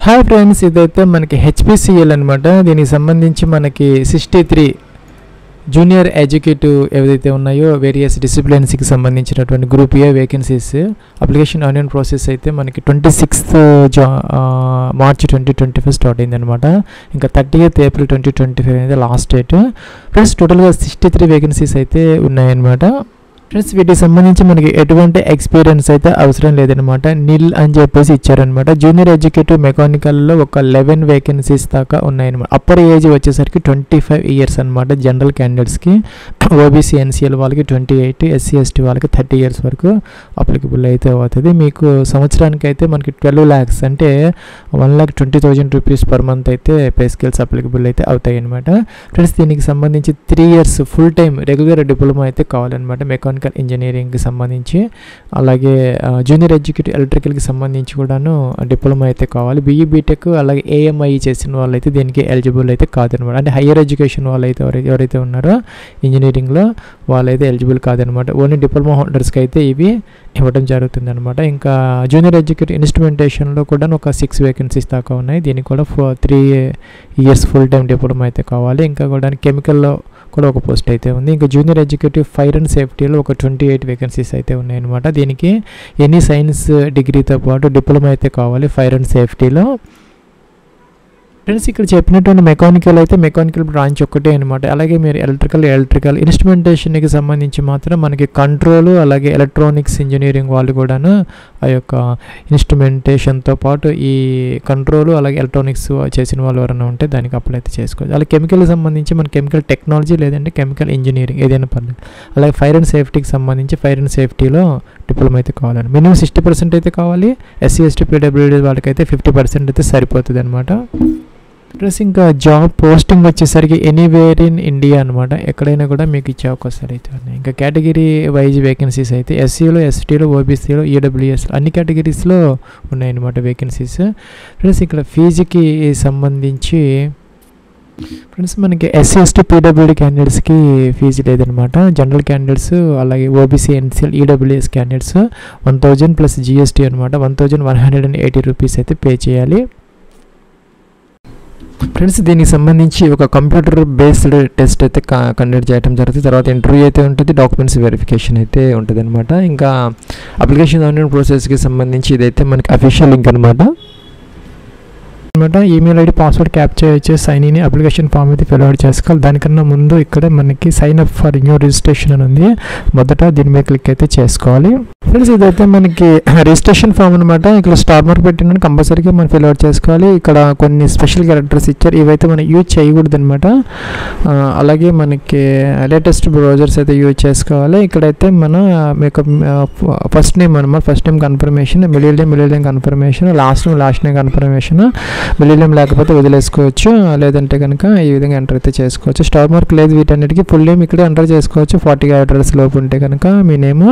Hi friends, ఇదైతే మనకి HPCL అనమాట. దీనికి సంబంధించి మనకి 63 జూనియర్ ఎడ్యుకేటివ్ ఏవైతే ఉన్నాయో వేరియస్ డిసిప్లిన్స్కి సంబంధించినటువంటి group A vacancies application online process అయితే మనకి 26th మార్చ్ 2025 స్టార్ట్ అయింది అనమాట. ఇంకా 30th ఏప్రిల్ 2025 అనేది లాస్ట్ డేట్. ఫ్రెండ్స్, టోటల్గా 63 వేకెన్సీస్ అయితే ఉన్నాయన్నమాట. ఫ్రెండ్స్, వీటికి సంబంధించి మనకి ఎటువంటి ఎక్స్పీరియన్స్ అయితే అవసరం లేదనమాట, నిల్ అని చెప్పేసి ఇచ్చారనమాట. జూనియర్ ఎడ్యుకేటివ్ మెకానికల్లో ఒక 11 వేకెన్సీస్ దాకా ఉన్నాయన్నమాట. అప్పర్ ఏజ్ వచ్చేసరికి 25 ఇయర్స్ అనమాట జనరల్ క్యాండిడేట్స్కి. ఓబీసీ ఎన్సీఎల్ వాళ్ళకి 28, ఎస్సీ ఎస్టీ వాళ్ళకి 30 ఇయర్స్ వరకు అప్లికబుల్ అయితే అవుతుంది. మీకు సంవత్సరానికి అయితే మనకి 12 lakhs అంటే 1,20,000 రూపీస్ పర్ మంత్ అయితే పే స్కేల్స్ అప్లికబుల్ అయితే అవుతాయి అనమాట. ఫ్రెండ్స్, దీనికి సంబంధించి 3 years full time regular diploma అయితే కావాలన్నమాట మెకానికల్ ఇంజనీరింగ్కి సంబంధించి. అలాగే జూనియర్ ఎడ్యుకేటివ్ ఎలక్ట్రికల్కి సంబంధించి కూడాను డిప్లొమా అయితే కావాలి. బీఈ బీటెక్ అలాగే ఏఎంఐ చేసిన వాళ్ళైతే దీనికి ఎలిజిబుల్ అయితే కాదనమాట. అంటే హయ్యర్ ఎడ్యుకేషన్ వాళ్ళైతే ఎవరైతే ఉన్నారో ఇంజనీరింగ్లో వాళ్ళైతే ఎలిజిబుల్ కాదనమాట. ఓన్లీ డిప్లొమా హోల్డర్స్కి అయితే ఇవి ఇవ్వడం జరుగుతుంది అనమాట. ఇంకా జూనియర్ ఎడ్యుకేటివ్ ఇన్స్ట్రుమెంటేషన్లో కూడా ఒక 6 వేకెన్సీస్ దాకా ఉన్నాయి. దీనికి కూడా 3 years ఫుల్ టైం డిప్లొమా అయితే కావాలి. ఇంకా కూడా కెమికల్లో కూడా ఒక పోస్ట్ అయితే ఉంది. ఇంకా జూనియర్ ఎడ్యుకేటివ్ ఫైర్ అండ్ సేఫ్టీలో ఒక 28 వేకెన్సీస్ అయితే ఉన్నాయన్నమాట. దీనికి ఎనీ సైన్స్ డిగ్రీతో పాటు డిప్లొమా అయితే కావాలి ఫైర్ అండ్ సేఫ్టీలో. ఫ్రెండ్స్, ఇక్కడ చెప్పినటువంటి మెకానికల్ అయితే మెకానికల్ బ్రాంచ్ ఒక్కటే అనమాట. అలాగే మీరు ఎలక్ట్రికల్ ఇన్స్ట్రుమెంటేషన్కి సంబంధించి మాత్రం మనకి కంట్రోల్ అలాగే ఎలక్ట్రానిక్స్ ఇంజనీరింగ్ వాళ్ళు కూడాను ఆ యొక్క ఇన్స్ట్రుమెంటేషన్తో పాటు ఈ కంట్రోల్ అలాగే ఎలక్ట్రానిక్స్ చేసిన వాళ్ళు ఎవరైనా ఉంటే దానికి అప్లై అయితే చేసుకోవచ్చు. అలాగే కెమికల్కి సంబంధించి మన కెమికల్ టెక్నాలజీ లేదంటే కెమికల్ ఇంజనీరింగ్ ఏదైనా పర్లేదు. అలాగే ఫైర్ అండ్ సేఫ్టీకి సంబంధించి ఫైర్ అండ్ సేఫ్టీలో డిప్లొమా అయితే కావాలండి. మినిమం 60% అయితే కావాలి. ఎస్సీ ఎస్టీ పీడబ్ల్యూడీ వాళ్ళకైతే 50% అయితే సరిపోతుంది అనమాట. ప్లస్ ఇంకా జాబ్ పోస్టింగ్ వచ్చేసరికి ఎనీవేర్ ఇన్ ఇండియా అనమాట. ఎక్కడైనా కూడా మీకు ఇచ్చే అవకాశాలు అయితే ఉన్నాయి. ఇంకా కేటగిరీ వైజ్ వేకెన్సీస్ అయితే ఎస్సీలో, ఎస్టీలో, ఓబీసీలో, ఈడబ్ల్యూఎస్ అన్ని కేటగిరీస్లో ఉన్నాయన్నమాట వేకెన్సీస్. ప్లస్ ఇక్కడ ఫీజుకి సంబంధించి ఫ్రెండ్స్ మనకి ఎస్సీ ఎస్టీ పీడబ్ల్యూడీ క్యాండిడేట్స్కి ఫీజు లేదనమాట. జనరల్ క్యాండిడేట్స్ అలాగే OBC NCL EWS candidates 1,000 plus GST అనమాట 1,180 రూపీస్ అయితే పే చేయాలి. ఫ్రెండ్స్, దీనికి సంబంధించి ఒక కంప్యూటర్ బేస్డ్ టెస్ట్ అయితే కండక్ట్ చేయడం జరుగుతుంది. తర్వాత ఇంటర్వ్యూ అయితే ఉంటుంది, డాక్యుమెంట్స్ వెరిఫికేషన్ అయితే ఉంటుంది అనమాట. ఇంకా అప్లికేషన్ ఆన్లైన్ ప్రాసెస్కి సంబంధించి ఇదైతే మనకి అఫీషియల్ లింక్ అనమాట. ఈమెయిల్ ఐడి పాస్వర్డ్ క్యాప్చర్ చేసి సైన్ ఇన్ అప్లికేషన్ ఫామ్ అయితే ఫిల్ అవుట్ చేసుకోవాలి. దానికన్నా ముందు ఇక్కడ మనకి sign up for new registration అని ఉంది. మొదట దీని మీద క్లిక్ అయితే చేసుకోవాలి. ఫ్రెండ్స్, ఇదైతే మనకి రిజిస్ట్రేషన్ ఫామ్ అనమాట. ఇక్కడ స్టార్ మార్క్ పెట్టిన కంపల్సరీగా మనం ఫిల్ అవుట్ చేసుకోవాలి. ఇక్కడ కొన్ని స్పెషల్ క్యారెక్టర్స్ ఇచ్చారు, ఇవైతే మనం యూజ్ చేయకూడదు అనమాట. అలాగే మనకి లేటెస్ట్ బ్రౌజర్స్ అయితే యూజ్ చేసుకోవాలి. ఇక్కడైతే మన మీకు ఫస్ట్ నేమ్ అనమాట, first name confirmation, middle name confirmation, last name confirmation. Middle name లేకపోతే వదిలేసుకోవచ్చు, లేదంటే కనుక ఈ విధంగా ఎంటర్ అయితే చేసుకోవచ్చు. స్టార్ మార్క్ లేదు వీటన్నిటికీ. ఫుల్ నేమ్ ఇక్కడ ఎంటర్ చేసుకోవచ్చు 40 characters లోపు ఉంటే కనుక మీ నేమ్.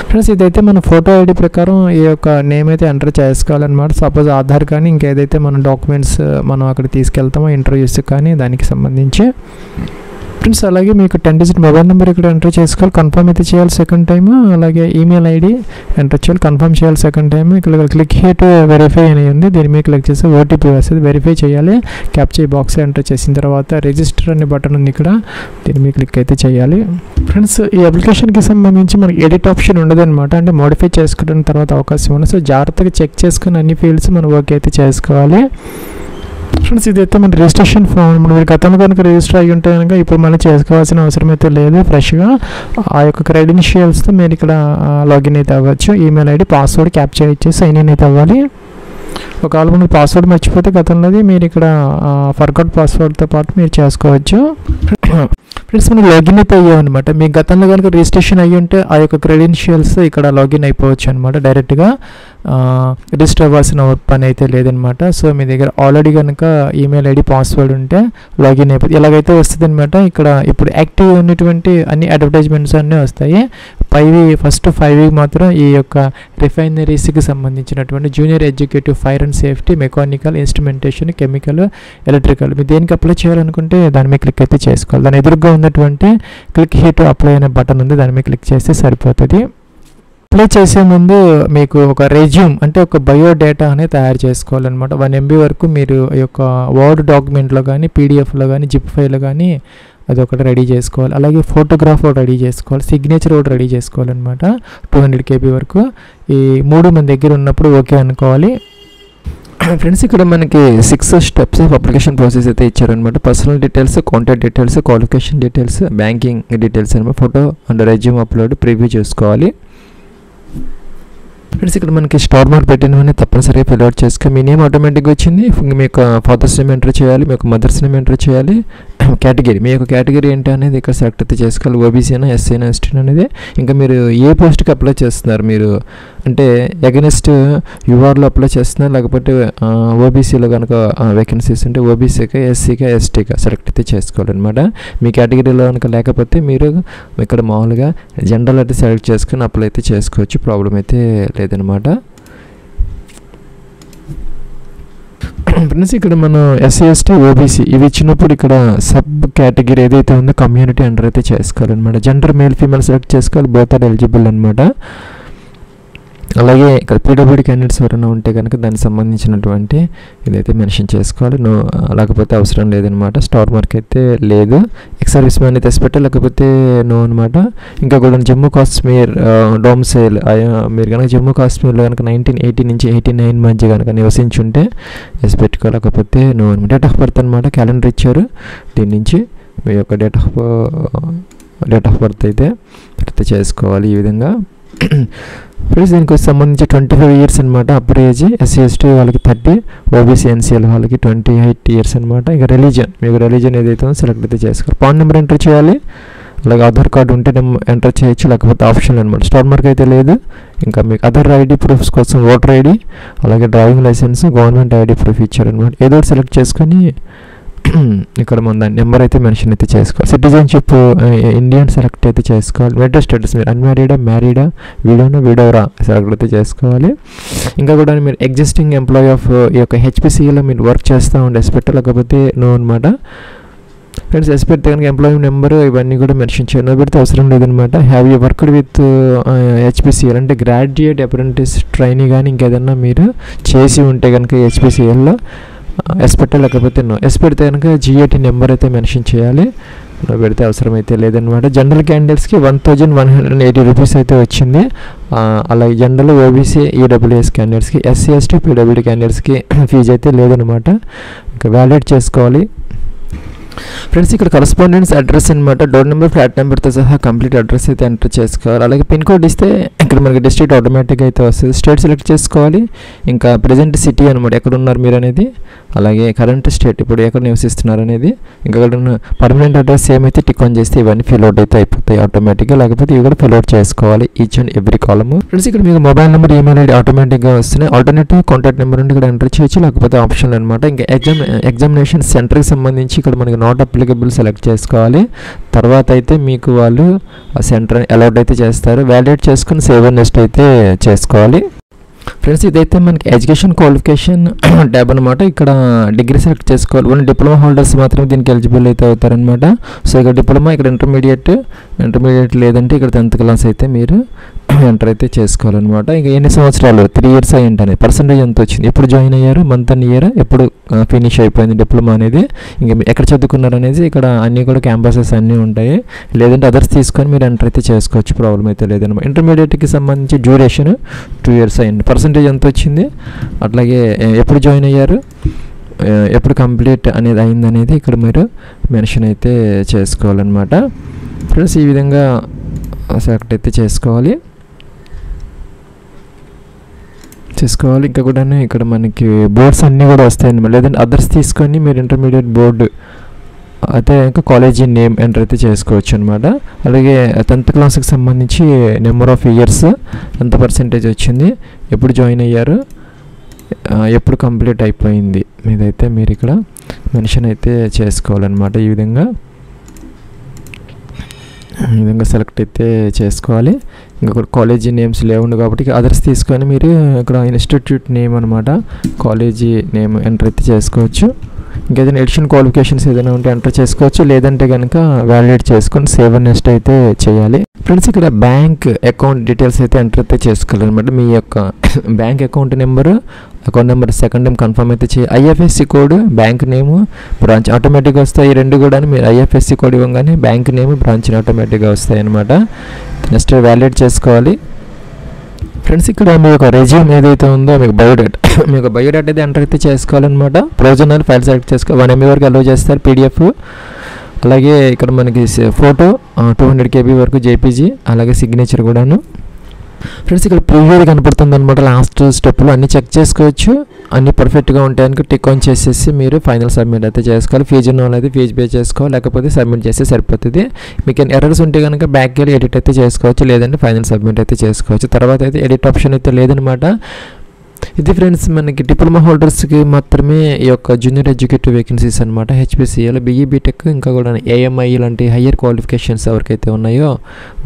ఫ్రెండ్స్, ఇదైతే మన ఫోటో ఐడి ప్రకారం ఈ యొక్క నేమ్ అయితే ఎంటర్ చేసుకోవాలన్నమాట. సపోజ్ ఆధార్ కానీ ఇంకేదైతే మన డాక్యుమెంట్స్ మనం అక్కడ తీసుకెళ్తామో ఇంటర్వ్యూస్ కానీ దానికి సంబంధించి. ఫ్రెండ్స్, అలాగే మీకు 10-digit మొబైల్ నెంబర్ ఇక్కడ ఎంటర్ చేసుకోవాలి, కన్ఫర్మ్ అయితే చేయాలి సెకండ్ టైం. అలాగే ఈమెయిల్ ఐడి ఎంటర్ చేయాలి, కన్ఫర్మ్ చేయాలి సెకండ్ టైం. ఇక్కడ క్లిక్ హియర్ టు వెరిఫై అని ఉంది, దీని మీద క్లిక్ చేసి ఓటీపీ వస్తుంది, వెరిఫై చేయాలి. క్యాప్చర్ బాక్స్ ఎంటర్ చేసిన తర్వాత రిజిస్టర్ అనే బటన్ ఉంది ఇక్కడ, దీని మీద క్లిక్ అయితే చేయాలి. ఫ్రెండ్స్, ఈ అప్లికేషన్కి సంబంధించి మనకి ఎడిట్ ఆప్షన్ ఉండదు అనమాట, అంటే మోడిఫై చేసుకోవడానికి తర్వాత అవకాశం ఉంది. సో జాగ్రత్తగా చెక్ చేసుకుని అన్ని ఫీల్డ్స్ మనం ఓకే అయితే చేసుకోవాలి. ఫ్రెండ్స్, ఇదైతే మన రిజిస్ట్రేషన్ ఫామ్. మీరు గతంలో కనుక రిజిస్టర్ అయ్యి ఉంటే కనుక ఇప్పుడు మనం చేసుకోవాల్సిన అవసరం అయితే లేదు. ఫ్రెష్గా ఆ యొక్క క్రెడెన్షియల్స్తో మీరు ఇక్కడ లాగిన్ అయితే అవ్వచ్చు. ఈమెయిల్ ఐడి పాస్వర్డ్ క్యాప్చర్ ఇచ్చేసి సైన్ ఇన్ అయితే అవ్వాలి. ఒకవేళ మీరు పాస్వర్డ్ మర్చిపోతే గతంలోది మీరు ఇక్కడ ఫర్గాట్ పాస్వర్డ్తో పాటు మీరు చేసుకోవచ్చు. ఫ్రెండ్స్, మనం లాగిన్ అయితే అయ్యామన్నమాట. మీ గతంలో కనుక రిజిస్ట్రేషన్ అయ్యి ఉంటే ఆ యొక్క క్రెడెన్షియల్స్ ఇక్కడ లాగిన్ అయిపోవచ్చు అనమాట. డైరెక్ట్గా రిజిస్టర్ అవ్వాల్సిన పని అయితే లేదనమాట. సో మీ దగ్గర ఆల్రెడీ కనుక ఈమెయిల్ ఐడి పాస్వర్డ్ ఉంటే లాగిన్ అయిపోతుంది. ఇలాగైతే వస్తుంది అనమాట. ఇక్కడ ఇప్పుడు యాక్టివ్ ఉన్నటువంటి అన్ని అడ్వర్టైజ్మెంట్స్ అన్నీ వస్తాయి. ఫస్ట్ 5 మాత్రం ఈ యొక్క రిఫైనరీస్కి సంబంధించినటువంటి junior educative fire and safety, mechanical, instrumentation, chemical, electrical మీరు దేనికి అప్లై చేయాలనుకుంటే దాని మీద క్లిక్ అయితే చేసుకోవాలి. దాని ఎదురుగా ఉన్నటువంటి క్లిక్ హియర్ టు అప్లై అనే బటన్ ఉంది, దాని మీద క్లిక్ చేస్తే సరిపోతుంది. అప్లై చేసే ముందు మీకు ఒక రెజ్యూమ్ అంటే ఒక బయోడేటా అనేది తయారు చేసుకోవాలన్నమాట. 1 MB వరకు మీరు ఈ యొక్క వర్డ్ డాక్యుమెంట్లో కానీ, పీడిఎఫ్లో కానీ, జిప్ ఫైల్లో కానీ అదొకటి రెడీ చేసుకోవాలి. అలాగే ఫోటోగ్రాఫ్ ఒకటి రెడీ చేసుకోవాలి, సిగ్నేచర్ ఒకటి రెడీ చేసుకోవాలన్నమాట. 200 KB వరకు ఈ 3 మన దగ్గర ఉన్నప్పుడు ఓకే అనుకోవాలి. ఫ్రెండ్స్, ఇక్కడ మనకి 6 స్టెప్స్ ఆఫ్ అప్లికేషన్ ప్రాసెస్ అయితే ఇచ్చారనమాట. Personal details, contact details, qualification details, banking details అనమాట. Photo and resume upload preview చేసుకోవాలి. ఫ్రెండ్స్, ఇక్కడ మనకి స్టార్ మార్క్ పెట్టినవన్నీ తప్పనిసరిగా ఫిల్ అవుట్ చేసుకొని మీ నేమ్ ఆటోమేటిక్గా వచ్చింది. మీ యొక్క ఫాదర్స్ నేమ్ ఎంటర్ చేయాలి, మీ యొక్క మదర్స్ నేమ్ ఎంటర్ చేయాలి. కేటగిరీ, మీ యొక్క కేటగిరీ ఏంటి అనేది ఇక్కడ సెలెక్ట్ అయితే చేసుకోవాలి. ఓబీసీ అయినా, ఎస్సీ అయినా, ఎస్టీ అనేది. ఇంకా మీరు ఏ పోస్ట్కి అప్లై చేస్తున్నారు, మీరు అంటే అగెనిస్ట్ యూఆర్లో అప్లై చేస్తున్నారు, లేకపోతే ఓబీసీలో కనుక వేకెన్సీస్ ఉంటే ఓబీసీగా, ఎస్సీగా, ఎస్టీగా సెలెక్ట్ అయితే చేసుకోవాలన్నమాట. మీ కేటగిరీలో కనుక లేకపోతే మీరు ఇక్కడ మామూలుగా జనరల్ అయితే సెలెక్ట్ చేసుకుని అప్లై అయితే చేసుకోవచ్చు, ప్రాబ్లం అయితే లేదనమాట. ఫ్రెండ్స్, ఇక్కడ మనం ఎస్సీ, ఎస్టీ, ఓబీసీ ఇవి ఇచ్చినప్పుడు ఇక్కడ సబ్ కేటగిరీ ఏదైతే ఉందో కమ్యూనిటీ ఎంటర్ అయితే చేసుకోవాలన్నమాట. జెండర్ మేల్ ఫీమేల్ సెలెక్ట్ చేసుకోవాలి, బోత్ ఆర్ ఎలిజిబుల్ అనమాట. అలాగే ఇక్కడ పీడబ్ల్యూడీ క్యాండిడేట్స్ ఎవరైనా ఉంటే కనుక దానికి సంబంధించినటువంటి ఇదైతే మెన్షన్ చేసుకోవాలి. లేకపోతే అవసరం లేదనమాట. స్టార్ మార్క్ అయితే లేదు. ఎక్స్ సర్వీస్ మ్యాన్ అయితే ఎస్పెట్టే, లేకపోతే నో అనమాట. ఇంకా కూడా జమ్మూ కాశ్మీర్ డోమ్సైల్, మీరు కనుక జమ్మూ కాశ్మీర్లో కనుక 1980 నుంచి 89 మధ్య కనుక నివసించుంటే ఎస్ పెట్టుకోవాలి, లేకపోతే నో అనమాట. డేట్ ఆఫ్ బర్త్ అనమాట, క్యాలెండర్ ఇచ్చారు. దీని నుంచి మీ యొక్క డేట్ ఆఫ్ బర్త్ అయితే చేసుకోవాలి ఈ విధంగా. ఫ్రెండ్స్, దీనికి సంబంధించి 25 years అనమాట అప్పర్ ఏజ్. ఎస్సీ, ఎస్టీ వాళ్ళకి 30, ఓబీసీ, ఎన్సీఎల్ వాళ్ళకి 28 years అనమాట. ఇంకా రిలీజన్, మీకు రిలీజన్ ఏదైతే ఉందో సెలెక్ట్ అయితే చేసుకోవాలి. పాన్ నెంబర్ ఎంటర్ చేయాలి. అలాగే ఆధార్ కార్డు ఉంటే ఎంటర్ చేయొచ్చు, లేకపోతే ఆప్షన్ అనమాట. స్టార్ మార్క్ అయితే లేదు. ఇంకా మీకు అదర్ ఐడి ప్రూఫ్స్ కోసం ఓటర్ ఐడి, అలాగే driving licence, government ID proof ఇచ్చారనమాట. ఏదో ఒకటి సెలెక్ట్ చేసుకొని ఇక్కడ మన దాని నెంబర్ అయితే మెన్షన్ అయితే చేసుకోవాలి. సిటిజన్షిప్ ఇండియన్ సెలెక్ట్ అయితే చేసుకోవాలి. మ్యారిటల్ స్టేటస్ మీరు అన్మ్యారీడా, మ్యారీడా, విడోవరా సెలెక్ట్ అయితే చేసుకోవాలి. ఇంకా కూడా మీరు ఎగ్జిస్టింగ్ ఎంప్లాయీ ఆఫ్ ఈ యొక్క హెచ్పిసిఏలో మీరు వర్క్ చేస్తూ ఉండే ఎస్పెక్ట్, లేకపోతే నో అనమాట. ఫ్రెండ్స్, ఎస్ పెడితే కనుక ఎంప్లాయీ నెంబర్ ఇవన్నీ కూడా మెన్షన్ చేయాలి. నో పెడితే అవసరం లేదనమాట. Have you worked with HPCL అంటే గ్రాడ్యుయేట్, అప్రెంటిస్, ట్రైనీ కానీ ఇంకేదన్నా మీరు చేసి ఉంటే కనుక హెచ్పిసిఎల్లో ఎస్ పెట్టాలి, లేకపోతే నో. ఎస్ పెడితే కనుక జిఏటి నెంబర్ అయితే మెన్షన్ చేయాలి. నో పెడితే అవసరం అయితే లేదనమాట. జనరల్ క్యాండిడేట్స్కి 1180 రూపీస్ అయితే వచ్చింది. అలాగే జనరల్, ఓబీసీ, ఈడబ్ల్యూఎస్ క్యాండిడేట్స్కి, ఎస్సీ, ఎస్టీ, పీడబ్ల్యూడీ క్యాండిడేట్స్కి ఫీజు అయితే లేదనమాట. ఇంకా వ్యాలిడేట్ చేసుకోవాలి. ఫ్రెండ్స్, ఇక్కడ కరస్పాండెన్స్ అడ్రస్ అనమాట. డోర్ నెంబర్, ఫ్లాట్ నెంబర్తో సహా కంప్లీట్ అడ్రస్ అయితే ఎంటర్ చేసుకోవాలి. అలాగే పిన్ కోడ్ ఇస్తే ఇక్కడ మనకి డిస్ట్రిక్ట్ ఆటోమేటిక్గా అయితే వస్తుంది. స్టేట్ సెలెక్ట్ చేసుకోవాలి. ఇంకా ప్రజెంట్ సిటీ అనమాట, ఎక్కడ ఉన్నారు మీరు అనేది. అలాగే కరెంట్ స్టేట్, ఇప్పుడు ఎక్కడ నివసిస్తున్నారు అనేది. ఇంకా అక్కడ ఉన్న పర్మనెంట్ అడ్రస్ ఏమైతే టిక్ ఆన్ చేస్తే ఇవన్నీ ఫిల్ అవుట్ అయితే అయిపోతాయి ఆటోమేటిక్గా, లేకపోతే ఇవి కూడా ఫిల్ అవుట్ చేసుకోవాలి each and every column. Friends, ఇక్కడ మీకు మొబైల్ నెంబర్, ఈమెయిల్ ఐడి ఆటోమేటిక్గా వస్తున్నాయి. ఆల్టర్నేటివ్ కాంటాక్ట్ నెంబర్ ఉంటే ఇక్కడ ఎంటర్ చేయొచ్చు, లేకపోతే ఆప్షన్ అనమాట. ఇంకా ఎగ్జామినేషన్ సెంటర్కి సంబంధించి ఇక్కడ మనకి నాట్ అప్లికబుల్ సెలెక్ట్ చేసుకోవాలి. తర్వాత అయితే మీకు వాళ్ళు ఆ సెంటర్ అలౌట్ అయితే చేస్తారు. వ్యాలిడేట్ చేసుకుని సేవ్ అండ్ నెక్స్ట్ అయితే చేసుకోవాలి. ఫ్రెండ్స్, ఇదైతే మనకి ఎడ్యుకేషన్ క్వాలిఫికేషన్ ట్యాబ్ అనమాట. ఇక్కడ డిగ్రీ సెలెక్ట్ చేసుకోవాలి. ఓన్లీ డిప్లొమా హోల్డర్స్ మాత్రమే దీనికి ఎలిజిబుల్ అయితే అవుతారనమాట. సో ఇక్కడ డిప్లొమా, ఇక్కడ ఇంటర్మీడియట్ లేదంటే ఇక్కడ 10th క్లాస్ అయితే మీరు ఎంటర్ అయితే చేసుకోవాలన్నమాట. ఇంకా ఎన్ని సంవత్సరాలు, 3 years అయ్యింటనే, పర్సంటేజ్ ఎంత వచ్చింది, ఎప్పుడు జాయిన్ అయ్యారు, మంత్ అండ్ ఇయర్, ఎప్పుడు ఫినిష్ అయిపోయింది డిప్లొమా అనేది, ఇంకా ఎక్కడ చదువుకున్నారు అనేది ఇక్కడ అన్నీ కూడా క్యాంపసెస్ అన్నీ ఉంటాయి. లేదంటే అదర్స్ తీసుకొని మీరు ఎంటర్ అయితే చేసుకోవచ్చు, ప్రాబ్లం అయితే లేదన్నమాట. ఇంటర్మీడియట్కి సంబంధించి డ్యూరేషన్ 2 years అయింది, పర్సంటేజ్ ఎంత వచ్చింది, అట్లాగే ఎప్పుడు జాయిన్ అయ్యారు, ఎప్పుడు కంప్లీట్ అనేది అయిందనేది ఇక్కడ మీరు మెన్షన్ అయితే చేసుకోవాలన్నమాట. ఫ్రెండ్స్, ఈ విధంగా సెలెక్ట్ అయితే చేసుకోవాలి. ఇంకా కూడా ఇక్కడ మనకి బోర్డ్స్ అన్నీ కూడా వస్తాయి. లేదంటే అదర్స్ తీసుకొని మీరు ఇంటర్మీడియట్ బోర్డు అయితే ఇంకా కాలేజీ నేమ్ ఎంటర్ అయితే చేసుకోవచ్చు అనమాట. అలాగే 10th క్లాస్కి సంబంధించి నెంబర్ ఆఫ్ ఇయర్స్, ఎంత పర్సెంటేజ్ వచ్చింది, ఎప్పుడు జాయిన్ అయ్యారు, ఎప్పుడు కంప్లీట్ అయిపోయింది మీదైతే మీరు ఇక్కడ మెన్షన్ అయితే చేసుకోవాలన్నమాట. ఈ విధంగా సెలెక్ట్ అయితే చేసుకోవాలి. ఇంకా కాలేజీ నేమ్స్ లేవుండు కాబట్టి అదర్స్ తీసుకొని మీరు ఇక్కడ ఇన్స్టిట్యూట్ నేమ్ అనమాట, కాలేజీ నేమ్ ఎంటర్ అయితే చేసుకోవచ్చు. ఇంకేదైనా ఎడిషన్ క్వాలిఫికేషన్స్ ఏదైనా ఉంటే ఎంటర్ చేసుకోవచ్చు, లేదంటే కనుక వ్యాలిడేట్ చేసుకొని సేవ్ అండ్ నెక్స్ట్ అయితే చేయాలి. ఫ్రెండ్స్ ఇక్కడ బ్యాంక్ అకౌంట్ డీటెయిల్స్ అయితే ఎంటర్ అయితే చేసుకోవాలన్నమాట. మీ యొక్క bank account number, account number second time confirm అయితే చేయాలి. ఐఎఫ్ఎస్సి కోడ్, బ్యాంక్ నేము, బ్రాంచ్ ఆటోమేటిక్గా వస్తాయి. ఈ రెండు కూడా మీరు ఐఎఫ్ఎస్సి కోడ్ ఇవ్వగానే బ్యాంక్ నేమ్, బ్రాంచ్ ఆటోమేటిక్గా వస్తాయి అన్నమాట. నెక్స్ట్ వ్యాలిడేట్ చేసుకోవాలి. ఫ్రెండ్స్ ఇక్కడ మీ యొక్క రెజ్యూమ్ ఏదైతే ఉందో మీకు బయోడేటా, మీ యొక్క బయోడేటా అయితే ఎంటర్ అయితే చేసుకోవాలన్నమాట. ప్రొవిజనల్ ఫైల్ సెలెక్ట్ చేసుకోవాలి. 1 MB వరకు అలో చేస్తారు పీడిఎఫ్. అలాగే ఇక్కడ మనకి ఫోటో 200 KB వరకు జేపీజీ, అలాగే సిగ్నేచర్ కూడాను. ఫ్రెండ్స్ ఇక్కడ ప్రివ్యూ కనపడుతుంది అనమాట. లాస్ట్ స్టెప్లో అన్ని చెక్ చేసుకోవచ్చు. అన్ని పర్ఫెక్ట్గా ఉంటాయని టిక్ ఆన్ చేసేసి మీరు ఫైనల్ సబ్మిట్ అయితే చేసుకోవాలి. ఫీజు ఉన్న వాళ్ళు అయితే ఫీజు పే చేసుకోవాలి, లేకపోతే సబ్మిట్ చేస్తే సరిపోతుంది. మీకు ఎర్రర్స్ ఉంటే కనుక బ్యాక్ వెళ్ళి ఎడిట్ అయితే చేసుకోవచ్చు, లేదంటే ఫైనల్ సబ్మిట్ అయితే చేసుకోవచ్చు. తర్వాత అయితే ఎడిట్ ఆప్షన్ అయితే లేదనమాట. ఇది ఫ్రెండ్స్ మనకి డిప్లొమా హోల్డర్స్కి మాత్రమే ఈ యొక్క జూనియర్ ఎడ్యుకేటివ్ వేకెన్సీస్ అనమాట. హెచ్పిసిఏలో BE BTech ఇంకా కూడా AMI లాంటి హయ్యర్ క్వాలిఫికేషన్స్ ఎవరికైతే ఉన్నాయో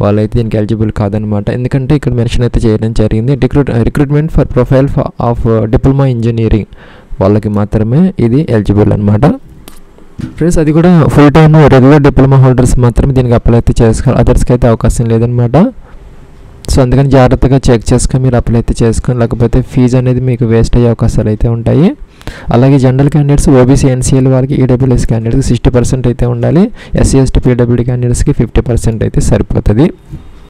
వాళ్ళైతే దీనికి ఎలిజిబుల్ కాదనమాట. ఎందుకంటే ఇక్కడ మెన్షన్ అయితే చేయడం జరిగింది, recruitment for profile of diploma engineering వాళ్ళకి మాత్రమే ఇది ఎలిజిబుల్ అనమాట. ఫ్రెండ్స్ అది కూడా full time regular diploma holders మాత్రమే దీనికి అప్లై అయితే చేసుకోవాలి, అదర్స్కి అయితే అవకాశం లేదనమాట. సో అందుకని జాగ్రత్తగా చెక్ చేసుకొని మీరు అప్లై అయితే చేసుకొని, లేకపోతే ఫీజు అనేది మీకు వేస్ట్ అయ్యే అవకాశాలు అయితే ఉంటాయి. అలాగే జనరల్ క్యాండిడేట్స్, OBC NCL వారికి, EWS క్యాండిడేట్స్కి 60% అయితే ఉండాలి. SC ST PWD క్యాండిడేట్స్కి 50% అయితే సరిపోతుంది.